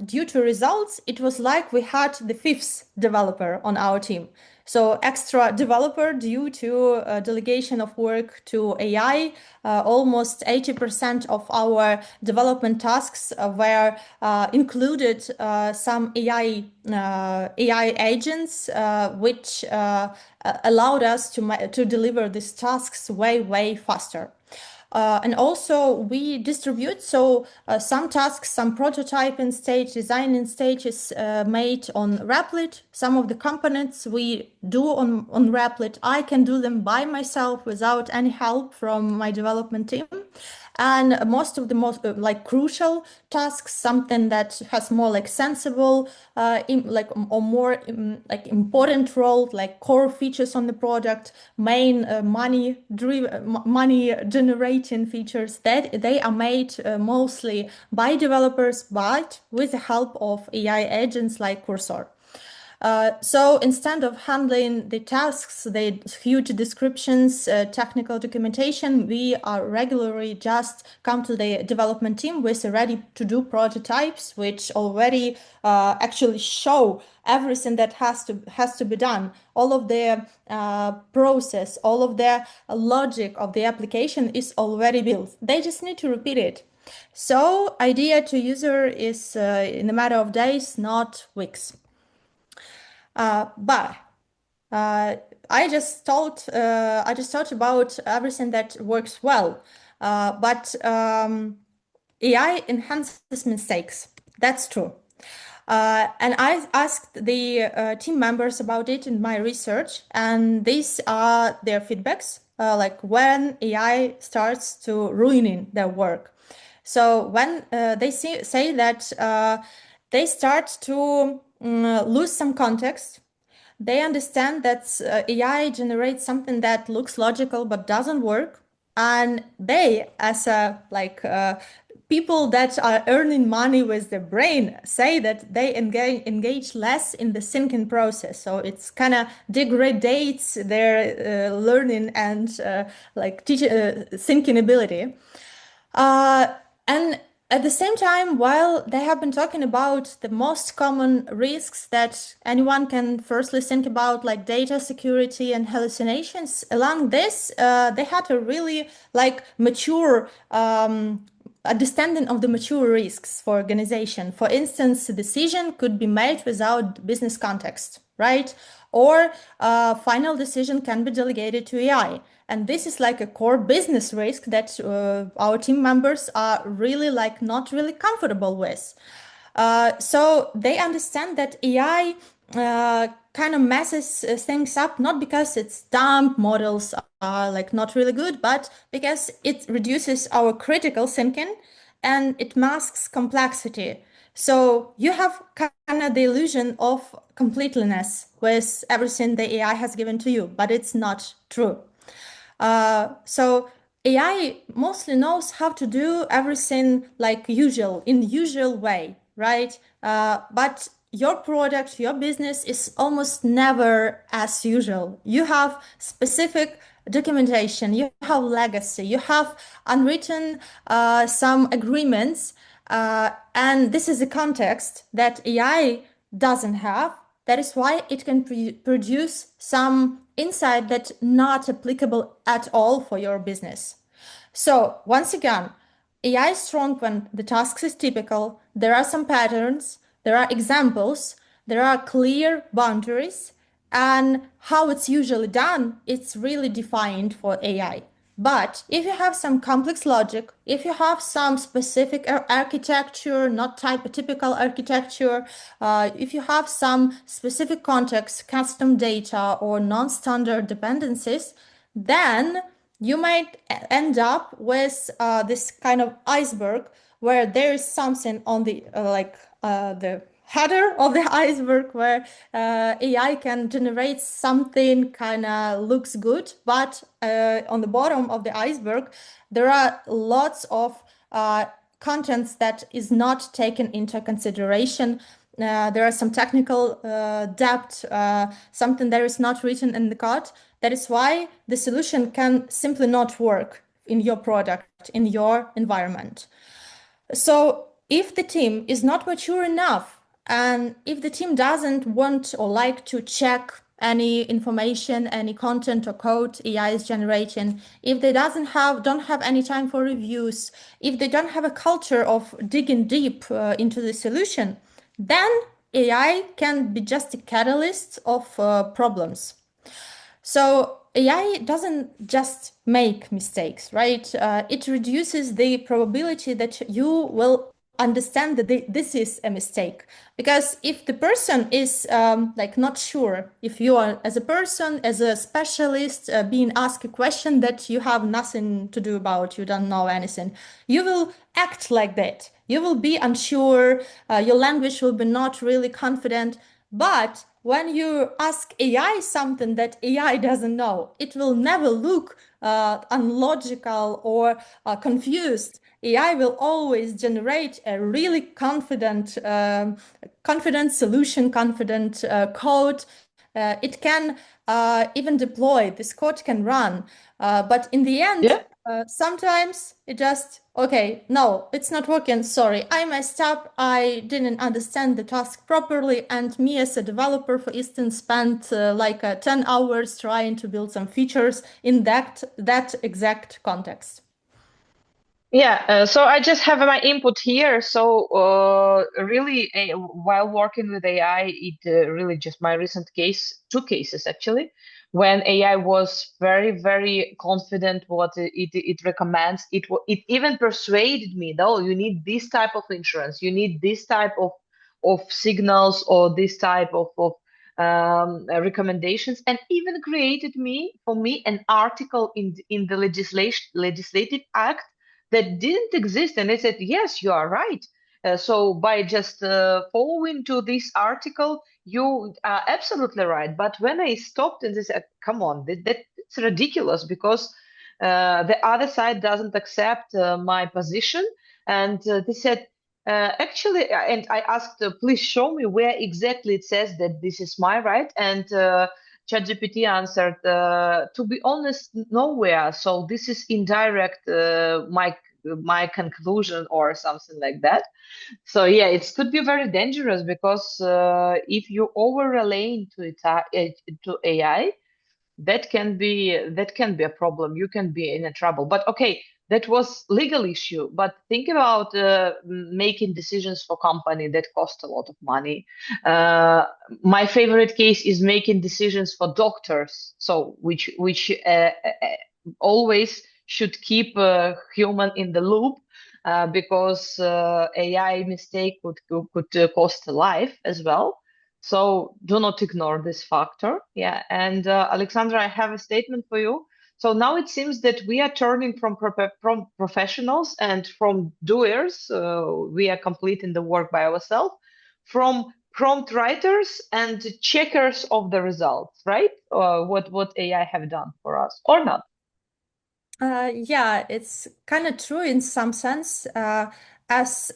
due to results, it was like we had the fifth developer on our team. So extra developer due to delegation of work to AI. Almost 80% of our development tasks were included some AI agents, which allowed us to deliver these tasks way faster. And also we distribute, so some tasks, some prototyping stage, designing stage is made on Replit. Some of the components we do on Replit, I can do them by myself without any help from my development team. And most of the most like crucial tasks, something that has more like sensible, or more like important role, like core features on the product, main money generating features, that they are made mostly by developers, but with the help of AI agents like Cursor. So instead of handling the tasks, the huge descriptions, technical documentation, we are regularly just come to the development team with ready to do prototypes, which already actually show everything that has to be done, all of the process, all of the logic of the application is already built. They just need to repeat it. So idea to user is in a matter of days, not weeks. But I just thought about everything that works well. But AI enhances mistakes. That's true. And I asked the team members about it in my research, and these are their feedbacks, like when AI starts to ruining their work. So when say that they start to lose some context, they understand that AI generates something that looks logical but doesn't work, and they, as a people that are earning money with their brain, say that they engage less in the thinking process. So it's kind of degrades their learning and thinking ability. And at the same time, while they have been talking about the most common risks that anyone can firstly think about, like data security and hallucinations, along this, they had a really like mature understanding of the mature risks for organization. For instance, a decision could be made without business context, right? Or final decision can be delegated to AI. And this is like a core business risk that our team members are really like not really comfortable with. So they understand that AI kind of messes things up, not because it's dumb, models are like not really good, but because it reduces our critical thinking and it masks complexity. So you have kind of the illusion of completeness with everything the AI has given to you, but it's not true. So AI mostly knows how to do everything like usual, in usual way, right? But your product, your business is almost never as usual. You have specific documentation, you have legacy, you have unwritten some agreements, and this is a context that AI doesn't have. That is why it can produce some insight that's not applicable at all for your business. So once again, AI is strong when the task is typical. There are some patterns, there are examples, there are clear boundaries, and how it's usually done, it's really defined for AI. But if you have some complex logic, if you have some specific architecture, not typical architecture, if you have some specific context, custom data, or non-standard dependencies, then you might end up with this kind of iceberg where there is something on the the header of the iceberg where AI can generate something kind of looks good, but on the bottom of the iceberg there are lots of contents that is not taken into consideration. There are some technical depth, something that is not written in the code. That is why the solution can simply not work in your product, in your environment. So if the team is not mature enough, and if the team doesn't want or like to check any information, any content or code AI is generating, if they don't have any time for reviews, if they don't have a culture of digging deep into the solution, then AI can be just a catalyst of problems. So AI doesn't just make mistakes, right? It reduces the probability that you will understand that this is a mistake. Because if the person is like not sure, if you are as a person, as a specialist, being asked a question that you have nothing to do about, you don't know anything, you will act like that. You will be unsure. Your language will be not really confident. But when you ask AI something that AI doesn't know, it will never look unlogical or confused. AI will always generate a really confident solution, confident code. It can even deploy. This code can run, but in the end, Yeah. sometimes it just, okay, no, it's not working. Sorry, I messed up. I didn't understand the task properly. And me as a developer, for instance, spent 10 hours trying to build some features in that exact context. Yeah, so I just have my input here. So, really, while working with AI, it really just my recent case, two cases actually, when AI was very, very confident what it recommends. It even persuaded me, no, you need this type of insurance, you need this type of signals or this type of recommendations, and even created for me an article in the legislative act that didn't exist. And they said, yes, you are right. So by just following to this article, you are absolutely right. But when I stopped and they said, come on, that's ridiculous because the other side doesn't accept my position. And they said, actually, and I asked, please show me where exactly it says that this is my right. And ChatGPT answered, to be honest, nowhere. So this is indirect, my conclusion or something like that. So yeah, it could be very dangerous because if you over rely to AI, that can be a problem. You can be in a trouble. But okay, that was legal issue. But think about making decisions for company that cost a lot of money. Uh, my favorite case is making decisions for doctors. So which always should keep a human in the loop, because AI mistake could cost a life as well. So do not ignore this factor. Yeah. And Alexandra, I have a statement for you. So now it seems that we are turning from professionals and from doers. We are completing the work by ourselves, from prompt writers and checkers of the results, right? What AI have done for us or not. Yeah, it's kind of true in some sense. As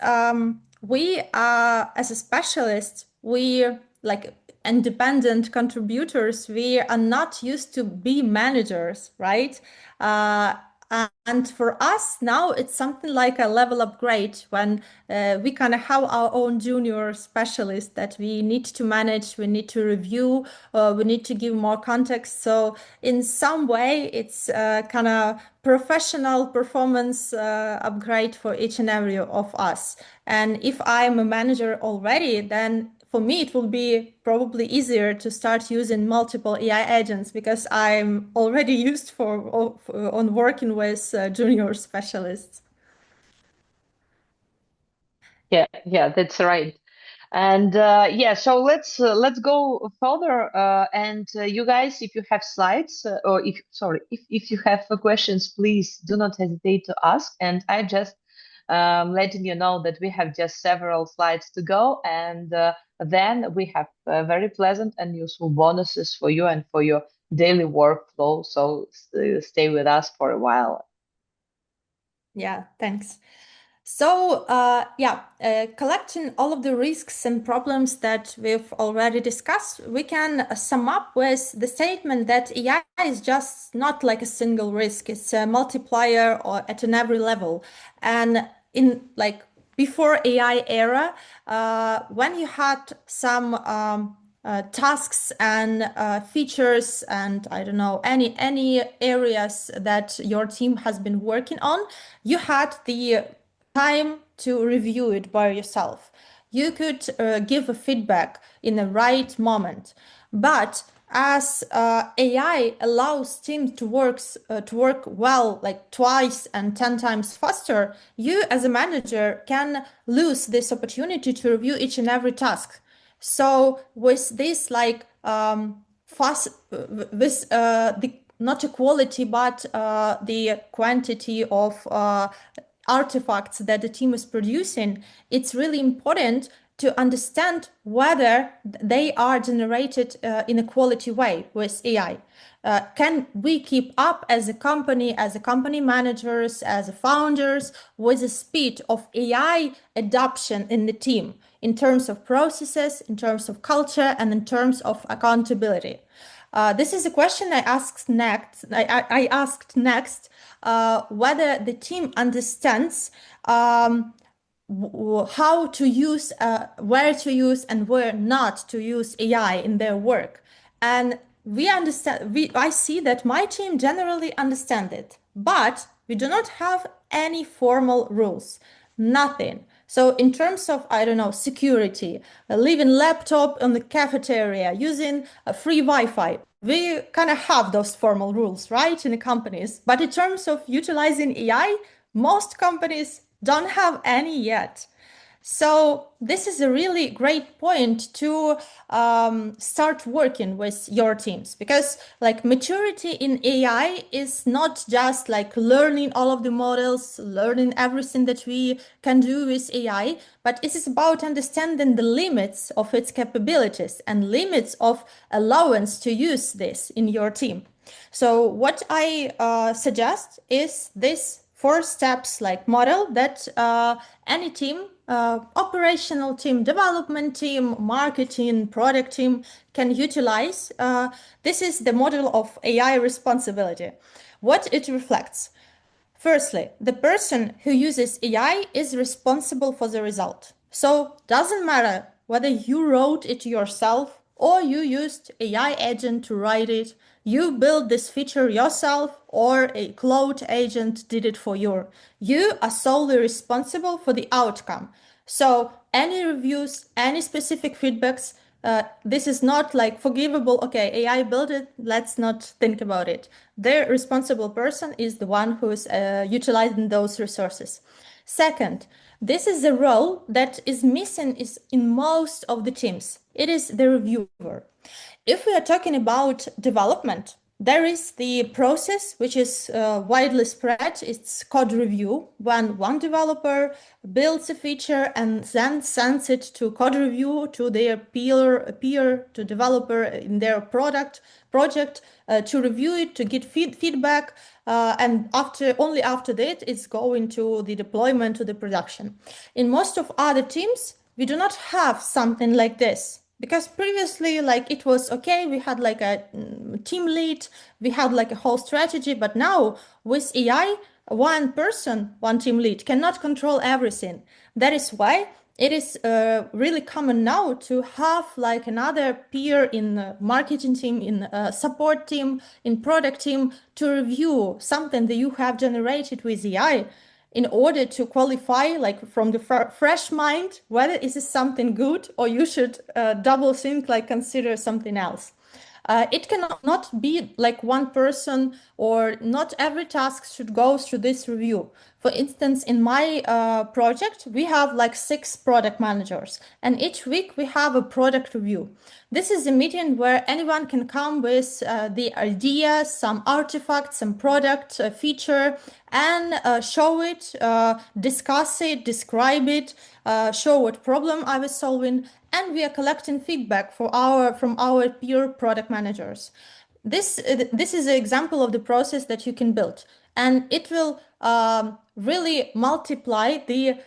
we as a specialist, we like independent contributors. We are not used to be managers, right? Uh, and for us now, it's something like a level upgrade when we kind of have our own junior specialist that we need to manage, we need to review, we need to give more context. So in some way, it's kind of professional performance upgrade for each and every of us. And if I'm a manager already, then for me, it will be probably easier to start using multiple AI agents because I'm already used on working with junior specialists. Yeah, yeah, that's right. And yeah, so let's go further. And you guys, if you have slides, or if sorry, if you have questions, please do not hesitate to ask. And I just letting you know that we have just several slides to go, and then we have very pleasant and useful bonuses for you and for your daily workflow. So stay with us for a while. Yeah, thanks. So, collecting all of the risks and problems that we've already discussed, we can sum up with the statement that AI is just not like a single risk, it's a multiplier or at an every level. And in like before AI era, when you had some tasks and features and I don't know any areas that your team has been working on, you had the time to review it by yourself. You could give a feedback in the right moment. But as AI allows teams to work well, like twice and 10 times faster, you as a manager can lose this opportunity to review each and every task. So with this, like fast, with the not the quality but the quantity of artifacts that the team is producing, it's really important to understand whether they are generated in a quality way with AI. Can we keep up as a company managers, as a founders, with the speed of AI adoption in the team in terms of processes, in terms of culture, and in terms of accountability? This is a question I asked next. I asked next whether the team understands how to use, where to use, and where not to use AI in their work. And we understand. I see that my team generally understand it, but we do not have any formal rules. Nothing. So in terms of, I don't know, security, leaving laptop in the cafeteria, using a free Wi-Fi, we kind of have those formal rules, right, in the companies. But in terms of utilizing AI, most companies don't have any yet. So this is a really great point to start working with your teams because like maturity in AI is not just like learning all of the models, learning everything that we can do with AI, but it is about understanding the limits of its capabilities and limits of allowance to use this in your team. So what I suggest is this four steps like model that any team, operational team, development team, marketing, product team can utilize. This is the model of AI responsibility. What it reflects. Firstly, the person who uses AI is responsible for the result. So doesn't matter whether you wrote it yourself or you used AI agent to write it, you built this feature yourself or a cloud agent did it for you. You are solely responsible for the outcome. So any reviews, any specific feedbacks, This is not like forgivable. Okay, AI built it. Let's not think about it. The responsible person is the one who is utilizing those resources. Second, this is a role that is missing is in most of the teams. It is the reviewer. If we are talking about development, there is the process which is widely spread. It's code review. When one developer builds a feature and then sends it to code review to their peer to developer in their project to review it, to get feedback, and only after that it's going to the deployment to the production. In most of other teams, we do not have something like this. Because previously, like it was okay, we had like a team lead, we had like a whole strategy, but now with AI, one person, one team lead cannot control everything. That is why it is really common now to have like another peer in marketing team, in support team, in product team to review something that you have generated with AI in order to qualify like from the fresh mind whether is this something good or you should double think, like consider something else. It cannot not be like one person, or not every task should go through this review. For instance, in my project, we have like 6 product managers, and each week we have a product review. This is a meeting where anyone can come with the idea, some artifact, some product feature, and show it, discuss it, describe it, show what problem I was solving, and we are collecting feedback from our peer product managers. This is an example of the process that you can build, and it will really multiply the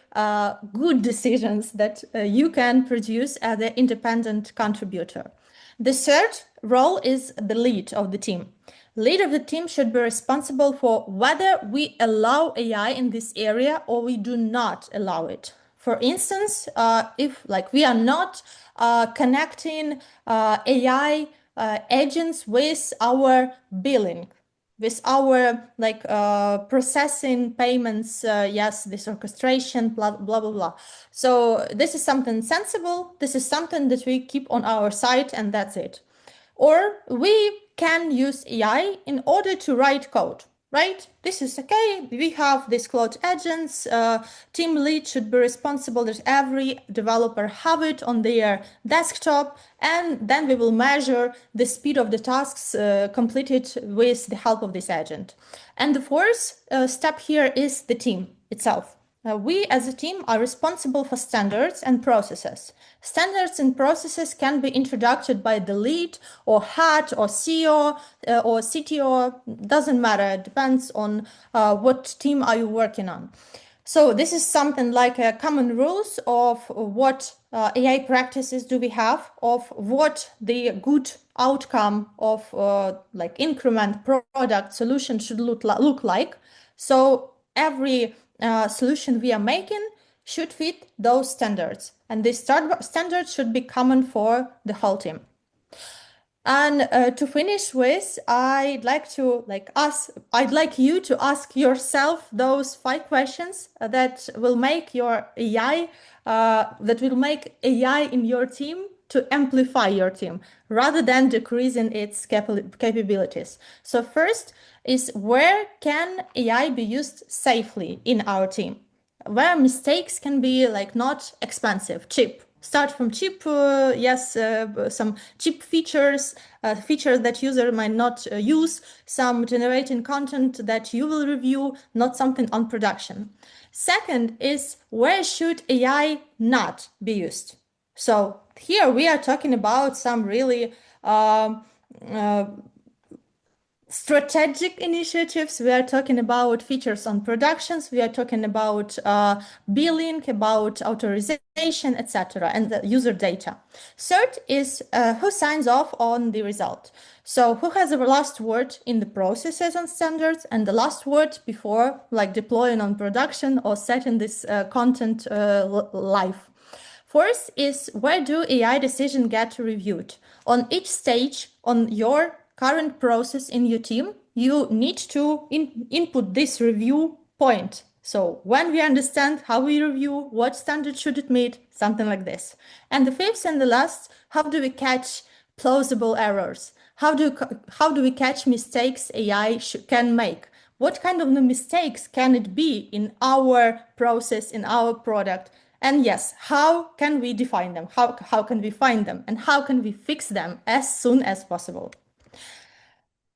good decisions that you can produce as an independent contributor. The third role is the lead of the team. Lead of the team should be responsible for whether we allow AI in this area or we do not allow it. For instance, if like we are not connecting AI agents with our billing, with our like processing payments, yes, this orchestration, blah blah blah blah. So this is something sensible. This is something that we keep on our side, and that's it. Or we can use AI in order to write code, right? This is okay. We have these cloud agents. Team lead should be responsible that every developer have it on their desktop, and then we will measure the speed of the tasks completed with the help of this agent. And the fourth step here is the team itself. We as a team are responsible for standards and processes. Standards and processes can be introduced by the lead or head or CEO or CTO, doesn't matter, it depends on what team are you working on. So this is something like common rules of what AI practices do we have, of what the good outcome of like increment product solution should look like. So every solution we are making should fit those standards, and these standards should be common for the whole team. And to finish with, I'd like you to ask yourself those 5 questions that will make your AI, that will make AI in your team to amplify your team rather than decreasing its capabilities. So first is, where can AI be used safely in our team? Where mistakes can be like not expensive, cheap. Start from cheap, yes, some cheap features, features that user might not use, some generating content that you will review, not something on production. Second is, where should AI not be used? So here we are talking about some really strategic initiatives. We are talking about features on productions. We are talking about billing, about authorization, etc., and the user data. Third is who signs off on the result. So who has the last word in the processes and standards, and the last word before like deploying on production or setting this content live. Fourth is, where do AI decisions get reviewed? On each stage on your current process in your team, you need to input this review point. So when we understand how we review, what standard should it meet, something like this. And the fifth and the last, how do we catch plausible errors? How do we catch mistakes AI can make? What kind of mistakes can it be in our process, in our product? And yes, how can we define them? How can we find them? And how can we fix them as soon as possible?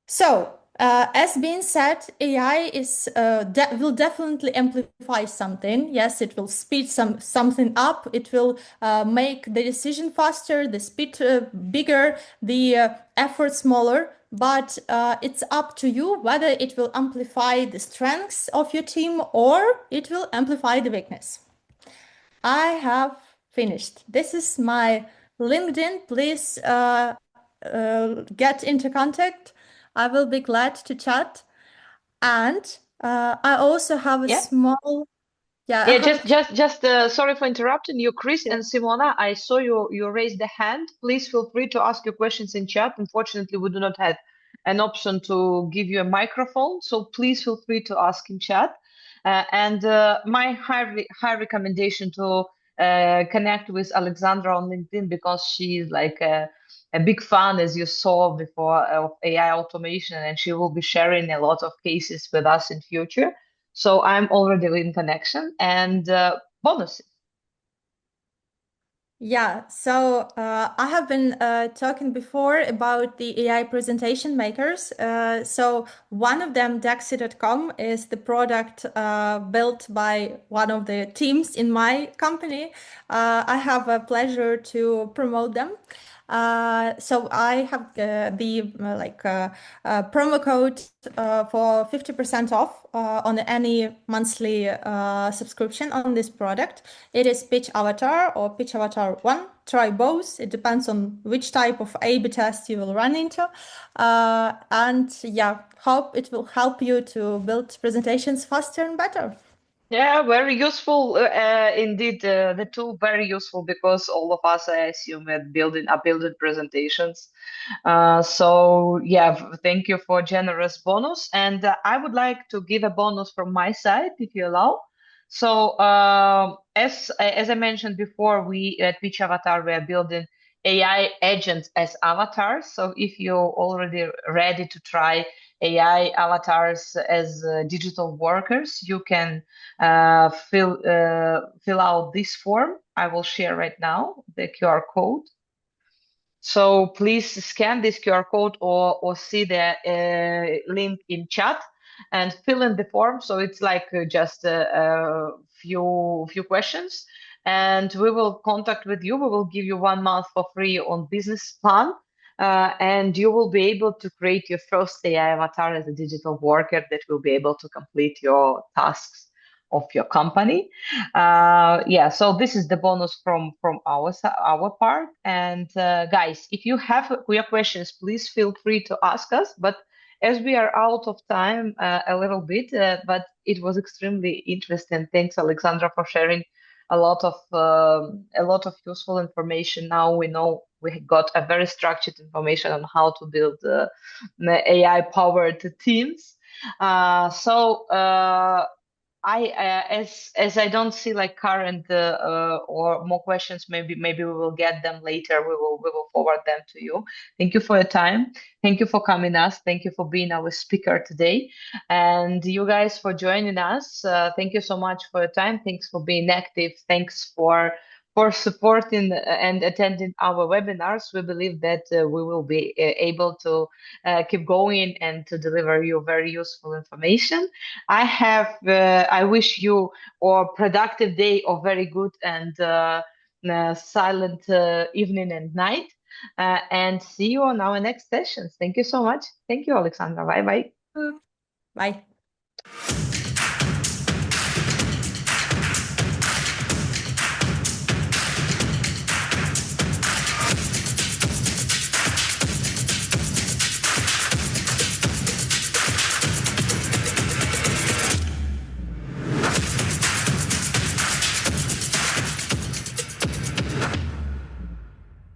So, as being said, AI will definitely amplify something. Yes, it will speed something up. It will make the decision faster, the speed bigger, the effort smaller. But it's up to you whether it will amplify the strengths of your team or it will amplify the weakness. I have finished. This is my LinkedIn. Please get into contact. I will be glad to chat. And I also have a Yeah. small, yeah, I Yeah, have a, sorry for interrupting you, Chris yeah. and Simona. I saw you raised the hand. Please feel free to ask your questions in chat. Unfortunately, we do not have an option to give you a microphone, so please feel free to ask in chat. And my high recommendation to connect with Alexandra on LinkedIn because she is like a big fan, as you saw before, of AI automation, and she will be sharing a lot of cases with us in future. So I'm already in connection and bonuses. Yeah, so I have been talking before about the AI presentation makers. So one of them, Daxi.com, is the product built by one of the teams in my company. I have a pleasure to promote them. So I have the promo code for 50% off on any monthly subscription on this product. It is Pitch Avatar or Pitch Avatar 1. Try both. It depends on which type of A/B test you will run into. And yeah, hope it will help you to build presentations faster and better. Yeah, very useful indeed. The tool very useful because all of us, I assume, are building presentations. So yeah, thank you for generous bonus. And I would like to give a bonus from my side, if you allow. So as I mentioned before, we at Pitch Avatar we are building AI agents as avatars. So if you're already ready to try AI avatars as digital workers, you can fill out this form. I will share right now the QR code. So please scan this QR code or see the link in chat and fill in the form. So it's like just a few questions, and we will contact with you. We will give you 1 month for free on business plan, and you will be able to create your first AI avatar as a digital worker that will be able to complete your tasks of your company. Yeah, so this is the bonus from our part. And guys, if you have your questions, please feel free to ask us. But as we are out of time a little bit, but it was extremely interesting. Thanks, Alexandra, for sharing a lot of useful information. Now we know we got a very structured information on how to build AI powered teams. As I don't see like current or more questions, maybe we will get them later. We will forward them to you. Thank you for your time. Thank you for coming us. Thank you for being our speaker today, and you guys for joining us. Thank you so much for your time. Thanks for being active. Thanks for supporting and attending our webinars. We believe that we will be able to keep going and to deliver you very useful information. I wish you a productive day or very good and silent evening and night. And see you on our next sessions. Thank you so much. Thank you, Alexandra. Bye bye. Bye.